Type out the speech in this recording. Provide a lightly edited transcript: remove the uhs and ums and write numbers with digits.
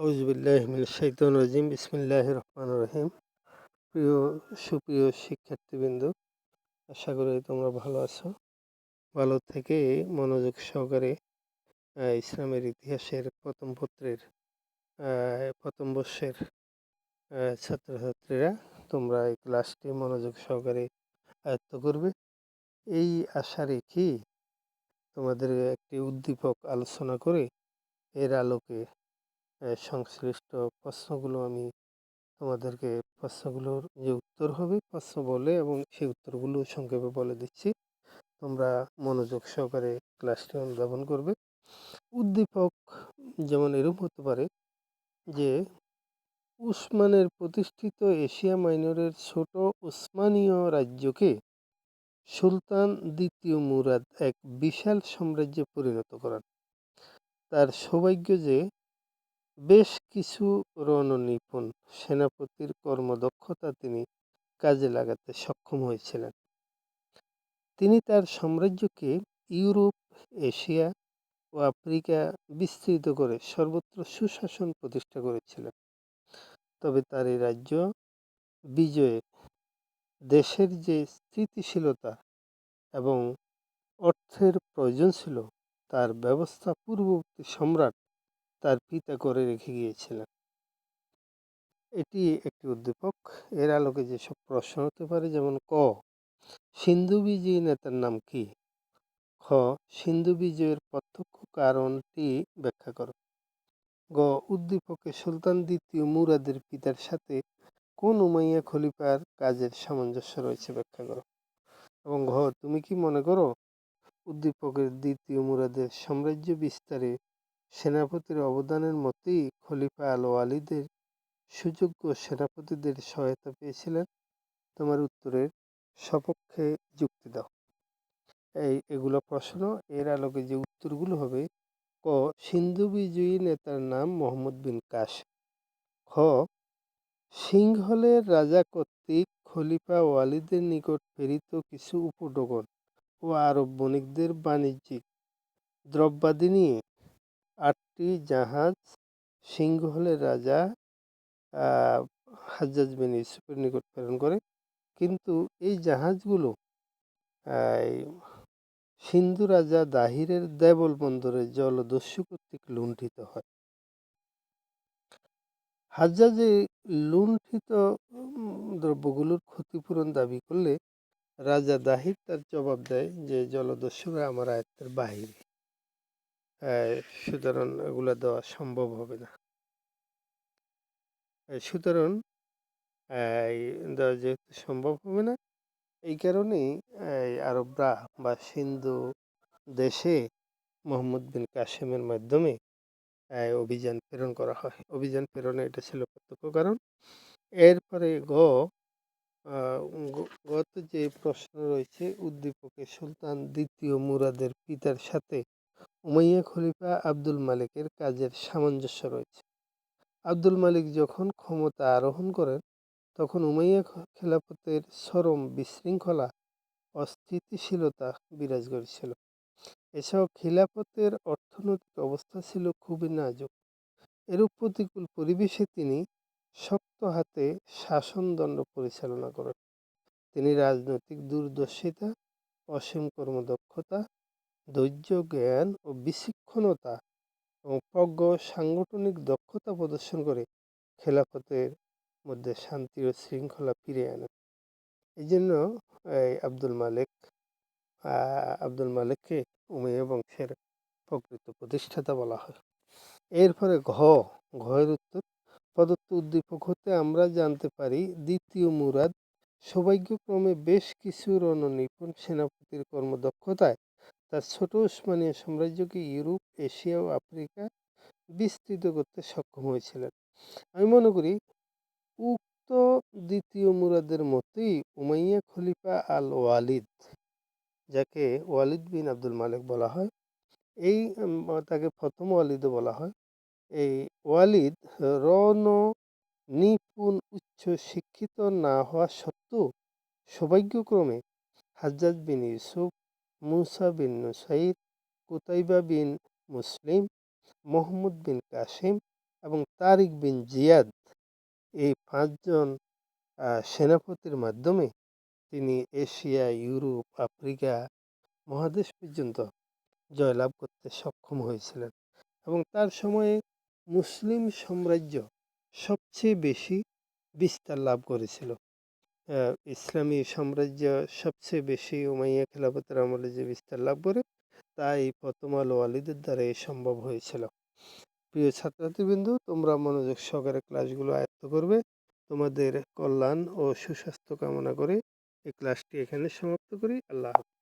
আউযুবিল্লাহি মিনাশ শাইতানির রাজিম। বিসমিল্লাহির রহমানির রহিম। সুপ্রিয় শিক্ষার্থীবৃন্দ, আশা করি তোমরা ভালো আছো। ভালো থেকে মনোযোগ সহকারে ইসলামের ইতিহাসের প্রথম পত্রের প্রথম বর্ষের ছাত্রছাত্রীরা তোমরা এই ক্লাসটি মনোযোগ সহকারে আয়ত্ত করবে, এই আশা রেখে তোমাদের একটি উদ্দীপক আলোচনা করে এর আলোকে সংশ্লিষ্ট প্রশ্নগুলো আমি তোমাদেরকে প্রশ্নগুলোর যে উত্তর হবে প্রশ্ন বলে এবং সেই উত্তরগুলো সংক্ষেপে বলে দিচ্ছি। তোমরা মনোযোগ সহকারে ক্লাসটি অনুধাবন করবে। উদ্দীপক যেমন এরূপ হতে পারে যে উসমানের প্রতিষ্ঠিত এশিয়া মাইনরের ছোট উসমানীয় রাজ্যকে সুলতান দ্বিতীয় মুরাদ এক বিশাল সাম্রাজ্যে পরিণত করান। তার সৌভাগ্য যে বেশ কিছু রণনিপুণ সেনাপতির কর্মদক্ষতা তিনি কাজে লাগাতে সক্ষম হয়েছিলেন। তিনি তার সাম্রাজ্যকে ইউরোপ, এশিয়া ও আফ্রিকা বিস্তৃত করে সর্বত্র সুশাসন প্রতিষ্ঠা করেছিলেন। তবে তার এই রাজ্য বিজয়ে দেশের যে স্থিতিশীলতা এবং অর্থের প্রয়োজন ছিল তার ব্যবস্থা পূর্ববর্তী সম্রাট তার পিতা করে রেখে গিয়েছিলেন। এটি একটি উদ্দীপক। এর আলোকে যেসব প্রশ্ন হতে পারে, যেমন ক, সিন্ধু বিজয়ী নেতার নাম কি? খ, সিন্ধু বিজয়ের প্রত্যক্ষ কারণটি ব্যাখ্যা করো। গ, উদ্দীপকে সুলতান দ্বিতীয় মুরাদের পিতার সাথে কোন উমাইয়া খলিফার কাজের সামঞ্জস্য রয়েছে ব্যাখ্যা করো। এবং ঘ, তুমি কি মনে করো উদ্দীপকের দ্বিতীয় মুরাদের সাম্রাজ্য বিস্তারে সেনাপতির অবদানের মতোই খলিফা আল ওয়ালিদের সুযোগ্য সেনাপতিদের সহায়তা পেয়েছিলেন? তোমার উত্তরের সপক্ষে যুক্তি দাও। এগুলো প্রশ্ন। এর আলোকে যে উত্তরগুলো হবে: ক, সিন্ধু বিজয়ী নেতার নাম মোহাম্মদ বিন কাসেম। খ, সিংহলের রাজা কর্তৃক খলিফা ওয়ালিদের নিকট প্রেরিত কিছু উপঢৌকন ও আরব বণিকদের বাণিজ্যিক দ্রব্যাদি নিয়ে 8টি জাহাজ সিংহলের রাজা হাজ্জাজ বিন ইউসুফের নিকট প্রেরণ করে, কিন্তু এই জাহাজগুলো সিন্ধু রাজা দাহিরের দেবল বন্দরে জলদস্যু কর্তৃক লুণ্ঠিত হয়। হাজ্জাজে লুণ্ঠিত দ্রব্যগুলোর ক্ষতিপূরণ দাবি করলে রাজা দাহির তার জবাব দেয় যে জলদস্যুরা আমার আয়ত্তের বাহিরে, সুতরাং এগুলো দেওয়া সম্ভব হবে না। সুতরাং দেওয়া যেহেতু সম্ভব হবে না, এই কারণেই আরবরা বা সিন্ধু দেশে মোহাম্মদ বিন কাসেমের মাধ্যমে অভিযান প্রেরণ করা হয়। অভিযান প্রেরণে এটা ছিল প্রত্যক্ষ কারণ। এরপরে গত যে প্রশ্ন রয়েছে, উদ্দীপকে সুলতান দ্বিতীয় মুরাদের পিতার সাথে উমাইয়া খলিফা আব্দুল মালিকের কাজের সামঞ্জস্য রয়েছে। আব্দুল মালিক যখন ক্ষমতা আরোহণ করেন তখন উমাইয়া খেলাফতের চরম বিশৃঙ্খলা অস্থিতিশীলতা বিরাজ করেছিল। এছাড়াও খিলাফতের অর্থনৈতিক অবস্থা ছিল খুবই নাজুক। এরূপ প্রতিকূল পরিবেশে তিনি শক্ত হাতে শাসনদণ্ড পরিচালনা করেন। তিনি রাজনৈতিক দূরদর্শিতা, অসীম কর্মদক্ষতা, ধৈর্য, জ্ঞান ও বিচক্ষণতা এবং প্রজ্ঞা ও সাংগঠনিক দক্ষতা প্রদর্শন করে খেলাফতের মধ্যে শান্তি ও শৃঙ্খলা ফিরিয়ে আনেন। এই জন্য আব্দুল মালিককে উমাইয়া বংশের প্রকৃত প্রতিষ্ঠাতা বলা হয়। এরপরে ঘয়ের উত্তর: প্রদত্ত উদ্দীপক হতে আমরা জানতে পারি দ্বিতীয় মুরাদ সৌভাগ্যক্রমে বেশ কিছু রণনিপুণ সেনাপতির কর্মদক্ষতায় তার ছোট উসমানীয় সাম্রাজ্যকে ইউরোপ, এশিয়া ও আফ্রিকা বিস্তৃত করতে সক্ষম হয়েছিলেন। আমি মনে করি উক্ত দ্বিতীয় মুরাদের মতোই উমাইয়া খলিফা আল ওয়ালিদ, যাকে ওয়ালিদ বিন আব্দুল মালিক বলা হয়, তাকে প্রথম ওয়ালিদও বলা হয়, এই ওয়ালিদ নিপুণ উচ্চ শিক্ষিত না হওয়া সত্ত্বেও সৌভাগ্যক্রমে হাজ্জাজ বিন ইউসুফ, মুসা বিন নুসাইর, কুতাইবা বিন মুসলিম, মোহাম্মদ বিন কাসেম এবং তারিক বিন জিয়াদ, এই 5 জন সেনাপতির মাধ্যমে তিনি এশিয়া, ইউরোপ, আফ্রিকা মহাদেশ পর্যন্ত জয়লাভ করতে সক্ষম হয়েছিলেন। এবং তার সময়ে মুসলিম সাম্রাজ্য সবচেয়ে বেশি বিস্তার লাভ করেছিল। ইসলামী সাম্রাজ্য সবচেয়ে বেশি উমাইয়া খেলাফতের আমলে যে বিস্তার লাভ করে, তা এই প্রথম আলো ওয়ালিদের দ্বারাই সম্ভব হয়েছিল। প্রিয় ছাত্রছাত্রীবৃন্দু, তোমরা মনোযোগ সহকারে ক্লাসগুলো আয়ত্ত করবে। তোমাদের কল্যাণ ও সুস্বাস্থ্য কামনা করে এই ক্লাসটি এখানে সমাপ্ত করি। আল্লাহ হাফেজ।